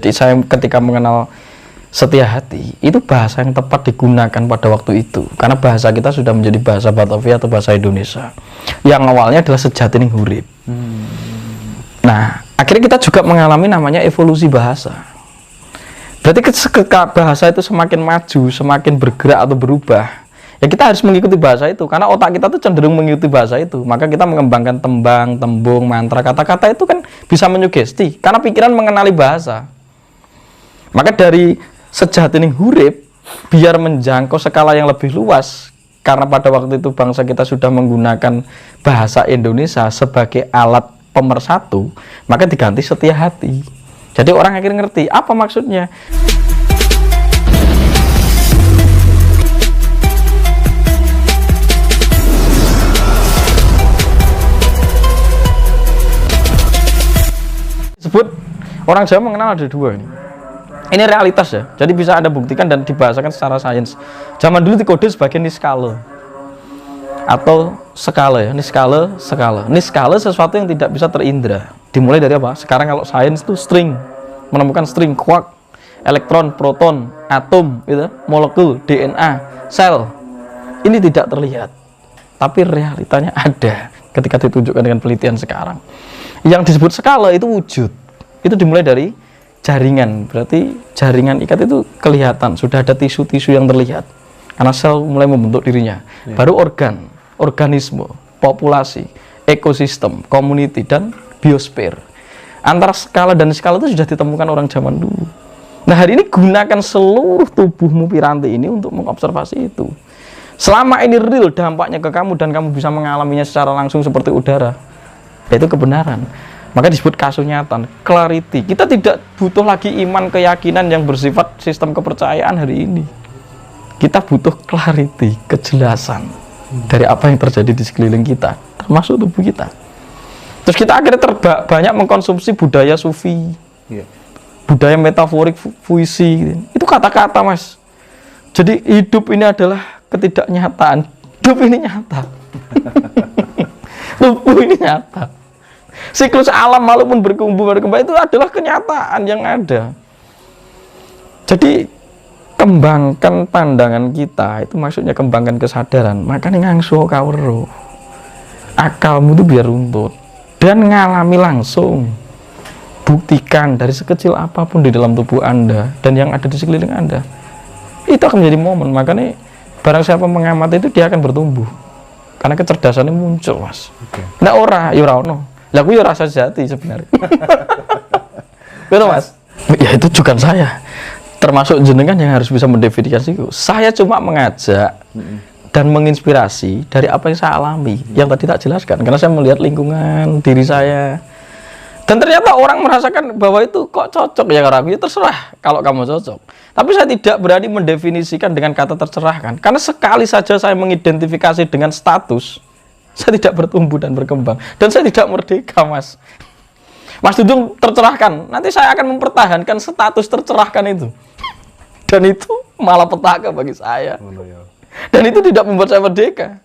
Jadi saya ketika mengenal setia hati, itu bahasa yang tepat digunakan pada waktu itu. Karena bahasa kita sudah menjadi bahasa Batavia atau bahasa Indonesia. Yang awalnya adalah sejatining hurip. Nah, akhirnya kita juga mengalami namanya evolusi bahasa. Berarti ketika bahasa itu semakin maju, semakin bergerak atau berubah, ya kita harus mengikuti bahasa itu. Karena otak kita tuh cenderung mengikuti bahasa itu. Maka kita mengembangkan tembang, tembung, mantra, kata-kata itu kan bisa menyugesti. Karena pikiran mengenali bahasa. Maka dari sejatining hurip, biar menjangkau skala yang lebih luas, karena pada waktu itu bangsa kita sudah menggunakan bahasa Indonesia sebagai alat pemersatu, maka diganti setia hati. Jadi orang akhirnya ngerti apa maksudnya. Disebut orang Jawa mengenal ada dua ini. Ini realitas ya, jadi bisa Anda buktikan dan dibahasakan secara sains. Zaman dulu dikode sebagai niskala atau skala ya, niskala, skala. Niskala sesuatu yang tidak bisa terindra. Dimulai dari apa? Sekarang kalau sains itu string, menemukan string, quark, elektron, proton, atom, gitu, molekul, DNA, sel. Ini tidak terlihat, tapi realitanya ada ketika ditunjukkan dengan penelitian sekarang. Yang disebut skala itu wujud. Itu dimulai dari jaringan, berarti jaringan ikat itu kelihatan, sudah ada tisu-tisu yang terlihat karena sel mulai membentuk dirinya. Baru organ, organisme, populasi, ekosistem, community, dan biosfer. Antara skala dan skala itu sudah ditemukan orang zaman dulu. Nah, hari ini gunakan seluruh tubuhmu Piranti ini untuk mengobservasi itu. Selama ini real dampaknya ke kamu dan kamu bisa mengalaminya secara langsung seperti udara, itu kebenaran. Maka disebut kasunyatan, clarity. Kita tidak butuh lagi iman, keyakinan yang bersifat sistem kepercayaan hari ini. Kita butuh clarity, kejelasan dari apa yang terjadi di sekeliling kita, termasuk tubuh kita. Terus kita akhirnya banyak mengkonsumsi budaya sufi, budaya metaforik, puisi. Itu kata-kata, Mas. Jadi hidup ini adalah ketidaknyataan. Hidup ini nyata. Tubuh ini nyata. Siklus alam walaupun berkembang itu adalah kenyataan yang ada. Jadi kembangkan pandangan kita, itu maksudnya kembangkan kesadaran. Makanya ngangsu kawero, akalmu itu biar runtut dan ngalami langsung. Buktikan dari sekecil apapun di dalam tubuh Anda dan yang ada di sekeliling Anda, itu akan menjadi momen. Makanya barang siapa mengamati itu dia akan bertumbuh karena kecerdasannya muncul, Mas. Nah, ora ono. Lah aku ya rasa jati sebenarnya. Betul, Mas? Ya itu juga saya. Termasuk jenengan yang harus bisa mendefinisikan itu. Saya cuma mengajak dan menginspirasi dari apa yang saya alami, yang tadi tak jelaskan. Karena saya melihat lingkungan diri saya. Dan ternyata orang merasakan bahwa itu kok cocok ya kalau aku, ya terserah kalau kamu cocok. Tapi saya tidak berani mendefinisikan dengan kata tercerahkan. Karena sekali saja saya mengidentifikasi dengan status, saya tidak bertumbuh dan berkembang, dan saya tidak merdeka, Mas. Mas Dudung tercerahkan, nanti saya akan mempertahankan status tercerahkan itu, dan itu malah petaka bagi saya, dan itu tidak membuat saya merdeka.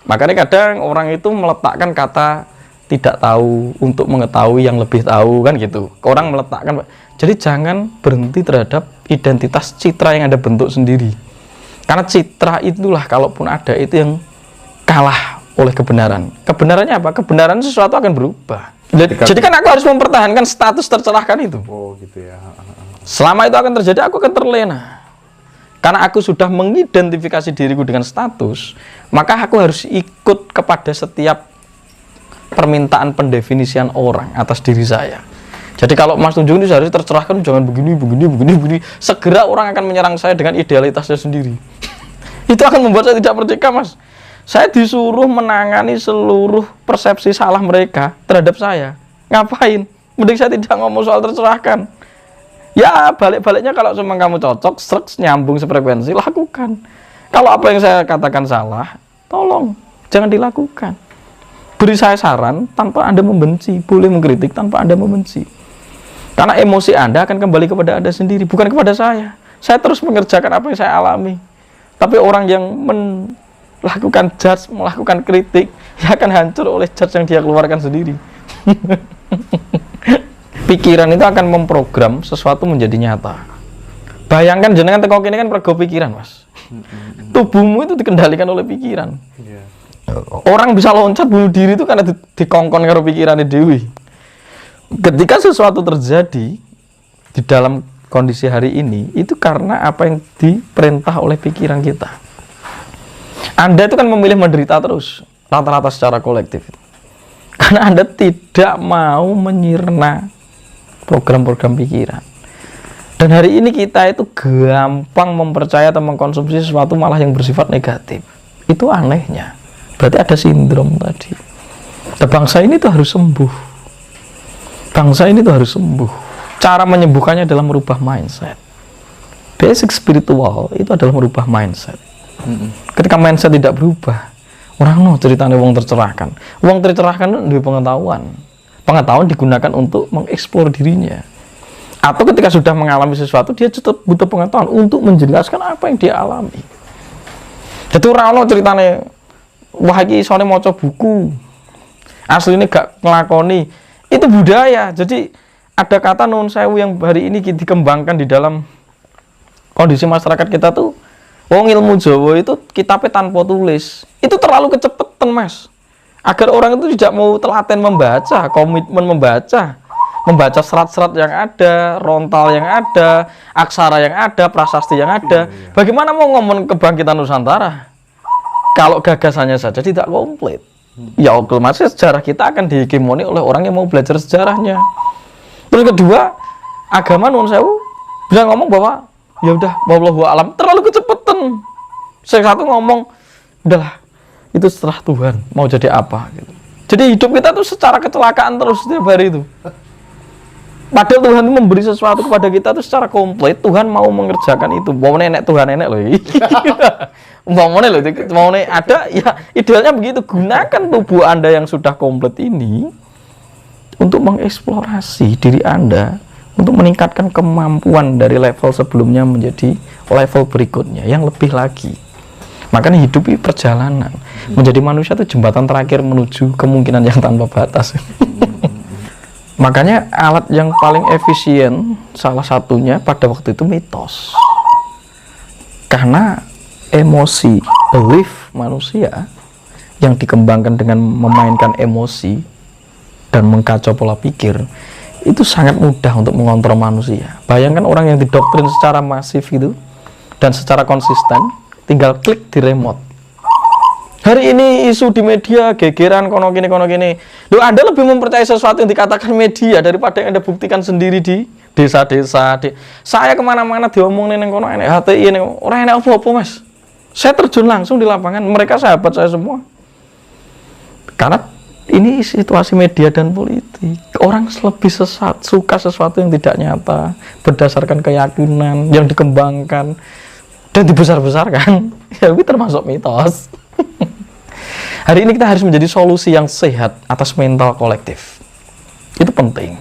Makanya kadang orang itu meletakkan kata tidak tahu untuk mengetahui yang lebih tahu, kan gitu. Orang meletakkan, jadi jangan berhenti terhadap identitas citra yang Anda bentuk sendiri, karena citra itulah kalaupun ada itu yang kalah oleh kebenaran. Kebenarannya apa? Kebenaran sesuatu akan berubah. Jadi kan aku harus mempertahankan status tercerahkan itu. Oh gitu ya. Selama itu akan terjadi, aku akan terlena. Karena aku sudah mengidentifikasi diriku dengan status, maka aku harus ikut kepada setiap permintaan pendefinisian orang atas diri saya. Jadi kalau Mas Tunjung ini seharusnya tercerahkan, jangan begini. Segera orang akan menyerang saya dengan idealitasnya sendiri. Itu akan membuat saya tidak merdeka, Mas. Saya disuruh menangani seluruh persepsi salah mereka terhadap saya. Ngapain? Mending saya tidak ngomong soal tercerahkan. Ya balik-baliknya kalau memang kamu cocok, nyambung sefrekuensi, lakukan. Kalau apa yang saya katakan salah, tolong jangan dilakukan. Beri saya saran tanpa Anda membenci, boleh mengkritik tanpa Anda membenci. Karena emosi Anda akan kembali kepada Anda sendiri, bukan kepada saya. Saya terus mengerjakan apa yang saya alami. Tapi orang yang melakukan judge, melakukan kritik, ya akan hancur oleh judge yang dia keluarkan sendiri. pikiran itu akan memprogram sesuatu menjadi nyata. Bayangkan jenengan teko kene kan mergo pikiran, Mas. Tubuhmu itu dikendalikan oleh pikiran. Orang bisa loncat bunuh diri itu karena dikongkon karo pikirannya dewi. Ketika sesuatu terjadi di dalam kondisi hari ini, itu karena apa yang diperintah oleh pikiran kita. Anda itu kan memilih menderita terus, rata-rata secara kolektif. Karena Anda tidak mau menyirna program-program pikiran. Dan hari ini kita itu gampang mempercaya atau mengkonsumsi sesuatu malah yang bersifat negatif. Itu anehnya. Berarti ada sindrom tadi. Dan bangsa ini tuh harus sembuh. Bangsa ini tuh harus sembuh. Cara menyembuhkannya adalah merubah mindset. Basic spiritual itu adalah merubah mindset. Ketika mindset tidak berubah, orang ceritanya wong tercerahkan. Wong tercerahkan itu pengetahuan. Pengetahuan digunakan untuk mengeksplor dirinya. Atau ketika sudah mengalami sesuatu, dia tetap butuh pengetahuan untuk menjelaskan apa yang dia alami. Jadi orang ceritanya, wah iki isone maca buku, aslinya gak ngelakoni, itu budaya. Jadi ada kata nuwun sewu yang hari ini dikembangkan di dalam kondisi masyarakat kita tuh, wong ilmu Jawa itu kitabnya tanpa tulis, itu terlalu kecepetan, Mas. Agar orang itu tidak mau telaten membaca, komitmen membaca serat-serat yang ada, rontal yang ada, aksara yang ada, prasasti yang ada. Bagaimana mau ngomong kebangkitan Nusantara kalau gagasannya saja tidak komplit? Ya otomatis sejarah kita akan dihegemoni oleh orang yang mau belajar sejarahnya. Terus kedua, agama nuwun sewu bisa ngomong bahwa ya udah wallahu alam, terlalu kecepatan. Satu ngomong udahlah, itu setelah Tuhan mau jadi apa gitu. Jadi hidup kita tuh secara kecelakaan terus setiap hari itu. Padahal Tuhan itu memberi sesuatu kepada kita itu secara komplit. Tuhan mau mengerjakan itu. Mau nenek Tuhan nenek loh. Mau ada ya idealnya begitu. Gunakan tubuh Anda yang sudah komplit ini untuk mengeksplorasi diri Anda, untuk meningkatkan kemampuan dari level sebelumnya menjadi level berikutnya yang lebih lagi. Makanya hidup itu perjalanan. Menjadi manusia itu jembatan terakhir menuju kemungkinan yang tanpa batas. Makanya alat yang paling efisien salah satunya pada waktu itu mitos. Karena emosi, belief manusia yang dikembangkan dengan memainkan emosi dan mengkacau pola pikir, itu sangat mudah untuk mengontrol manusia. Bayangkan orang yang didoktrin secara masif itu dan secara konsisten, tinggal klik di remote. Hari ini isu di media gegeran kono gini. Loh, Anda lebih mempercayai sesuatu yang dikatakan media daripada yang Anda buktikan sendiri di desa-desa. Saya kemana-mana diomongin neng kono enek HTI neng orang enek apa-apa, Mas. Saya terjun langsung di lapangan, mereka sahabat saya semua. Karena ini situasi media dan politik. Orang lebih suka sesuatu yang tidak nyata berdasarkan keyakinan yang dikembangkan dan dibesar-besarkan. Ya, itu termasuk mitos. Hari ini kita harus menjadi solusi yang sehat atas mental kolektif. Itu penting.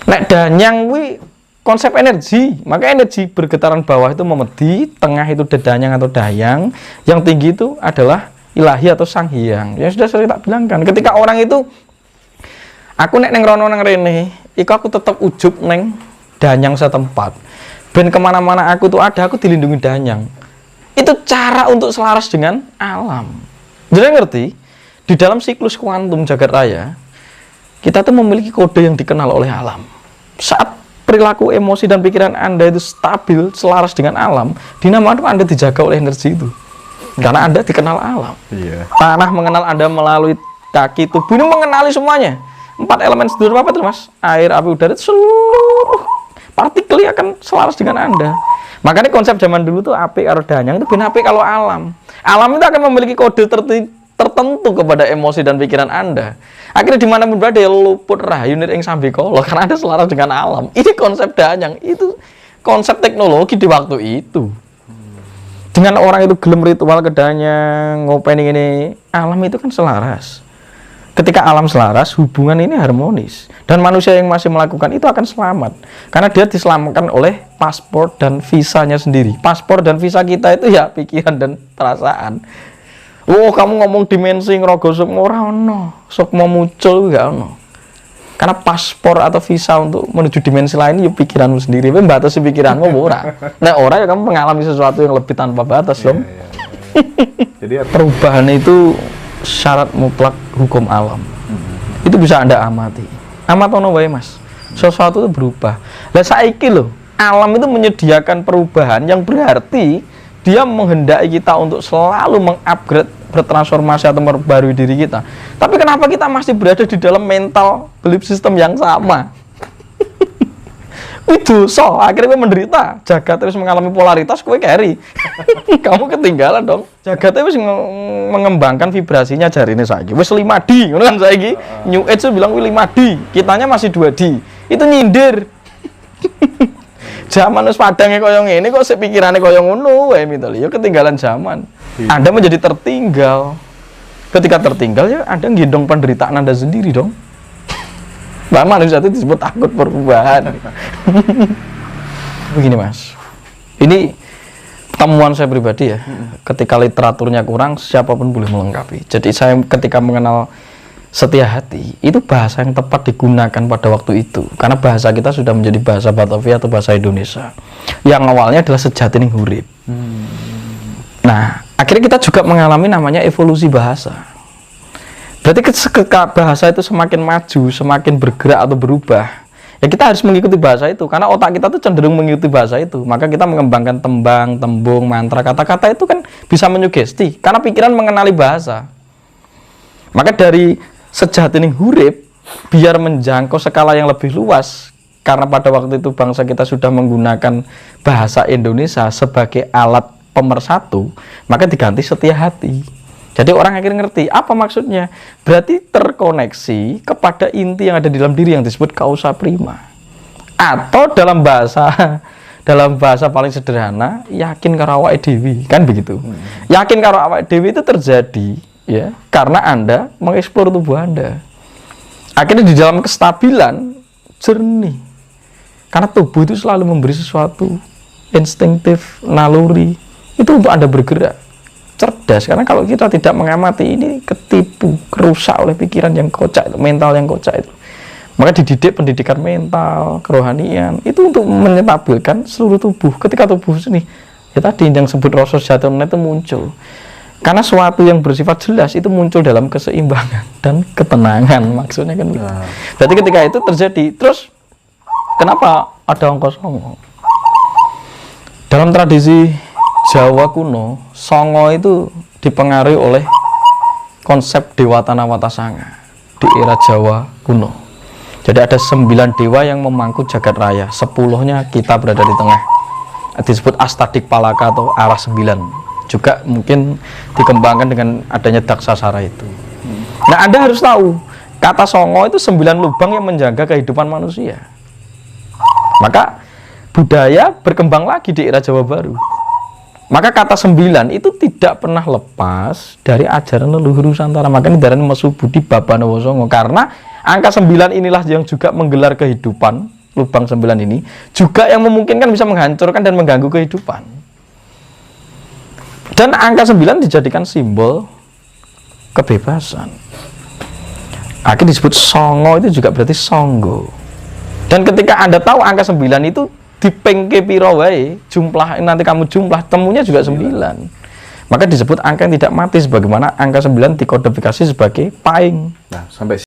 Nek danyang kuwi konsep energi, maka energi bergetaran bawah itu memedi, tengah itu dedanyang atau dayang, yang tinggi itu adalah ilahi atau sang hyang. Yang sudah saya tak bilangkan, ketika orang itu aku nek neng rono nang rene, iku aku tetap ujub neng danyang setempat. Ben kemana-mana aku tuh ada, aku dilindungi danyang. Itu cara untuk selaras dengan alam. Jadi ngerti, di dalam siklus kuantum jagat raya, kita tuh memiliki kode yang dikenal oleh alam. Saat perilaku, emosi, dan pikiran Anda itu stabil, selaras dengan alam, dinamakan Anda dijaga oleh energi itu. Karena Anda dikenal alam. Tanah mengenal Anda melalui kaki, tubuh ini mengenali semuanya. 4 elemen sederhana apa itu, Mas? Air, api, udara, itu seluruh partikel akan selaras dengan Anda. Makanya konsep zaman dulu tuh apik karo danyang itu ben apik kalau alam. Alam itu akan memiliki kode tertentu kepada emosi dan pikiran Anda. Akhirnya dimanapun berada ya luput rahayu ing sambikala karena Anda selaras dengan alam. Ini konsep danyang, itu konsep teknologi di waktu itu. Dengan orang itu gelem ritual ke danyang, ngopeni ini, alam itu kan selaras. Ketika alam selaras, hubungan ini harmonis. Dan manusia yang masih melakukan itu akan selamat. Karena dia diselamatkan oleh paspor dan visanya sendiri. Paspor dan visa kita itu ya pikiran dan perasaan. Oh, kamu ngomong dimensi ngerogo sok ora ono. Sok mau muncul gak ono. Karena paspor atau visa untuk menuju dimensi lain ya pikiranmu sendiri. Kowe mbatasi pikiranmu ora. Nek ora ya kamu mengalami sesuatu yang lebih tanpa batas dong. Jadi perubahan itu syarat mutlak hukum alam. Itu bisa Anda amati. Amatono wae Mas. Sesuatu itu berubah. Lah saiki loh, alam itu menyediakan perubahan yang berarti dia menghendaki kita untuk selalu mengupgrade, bertransformasi atau memperbarui diri kita. Tapi kenapa kita masih berada di dalam mental belief system yang sama? Itu akhirnya gue menderita. Jagat terus mengalami polaritas, gue carry. Kamu ketinggalan dong. Jagat terus mengembangkan vibrasinya jari ini saiki. Wes 5D, ngono kan saiki. New Age tuh bilang 5D, kitanya masih 2D. Itu nyindir. Zaman wis padange koyo ngene kok sik pikirane koyo ngono wae mitali. Ya ketinggalan zaman. Anda menjadi tertinggal. Ketika tertinggal ya Anda gendong penderitaan Anda sendiri dong. Bah, manusia itu disebut takut perubahan. Begini Mas, ini temuan saya pribadi ya. Ketika literaturnya kurang, siapapun boleh melengkapi. Jadi saya ketika mengenal setia hati, itu bahasa yang tepat digunakan pada waktu itu. Karena bahasa kita sudah menjadi bahasa Batavia atau bahasa Indonesia. Yang awalnya adalah sejatining hurip. Nah, akhirnya kita juga mengalami namanya evolusi bahasa. Berarti ketika bahasa itu semakin maju, semakin bergerak atau berubah, ya kita harus mengikuti bahasa itu. Karena otak kita tuh cenderung mengikuti bahasa itu. Maka kita mengembangkan tembang, tembung, mantra, kata-kata itu kan bisa menyugesti. Karena pikiran mengenali bahasa. Maka dari sejatining hurip, biar menjangkau skala yang lebih luas, karena pada waktu itu bangsa kita sudah menggunakan bahasa Indonesia sebagai alat pemersatu, maka diganti setia hati. Jadi orang akhirnya ngerti apa maksudnya. Berarti terkoneksi kepada inti yang ada di dalam diri yang disebut causa prima. Atau dalam bahasa paling sederhana, yakin karo awake dhewe, kan begitu. Yakin karo awake dhewe itu terjadi ya karena Anda mengeksplor tubuh Anda. Akhirnya di dalam kestabilan jernih. Karena tubuh itu selalu memberi sesuatu instinktif, naluri. Itu untuk Anda bergerak. Cerdas, karena kalau kita tidak mengamati ini ketipu, kerusak oleh pikiran yang kocak, mental yang kocak itu. Maka dididik pendidikan mental, kerohanian itu untuk menyetabilkan seluruh tubuh. Ketika tubuh sini, ya tadi yang disebut rasa jatuh itu muncul. Karena suatu yang bersifat jelas itu muncul dalam keseimbangan dan ketenangan, maksudnya kan. Berarti ketika itu terjadi, terus kenapa ada angka songo? Dalam tradisi Jawa kuno, songo itu dipengaruhi oleh konsep Dewa Tanawata Sanga di era Jawa kuno. Jadi ada 9 dewa yang memangku jagat raya, 10-nya kita berada di tengah. Disebut Astadik Palaka atau arah 9. Juga mungkin dikembangkan dengan adanya Daksasara itu. Nah, Anda harus tahu, kata songo itu 9 lubang yang menjaga kehidupan manusia. Maka budaya berkembang lagi di era Jawa Baru. Maka kata 9 itu tidak pernah lepas dari ajaran leluhur Nusantara. Makanya darane Mesu Budi Babana Wasongo. Karena angka 9 inilah yang juga menggelar kehidupan. Lubang 9 ini juga yang memungkinkan bisa menghancurkan dan mengganggu kehidupan. Dan angka 9 dijadikan simbol kebebasan. Akhirnya disebut songo itu juga berarti songgo. Dan ketika Anda tahu angka 9 itu dipengke piro wae, jumlah nanti kamu jumlah temunya juga 9. Maka disebut angka yang tidak mati, sebagaimana angka 9 dikodifikasi sebagai paing. Nah, sampai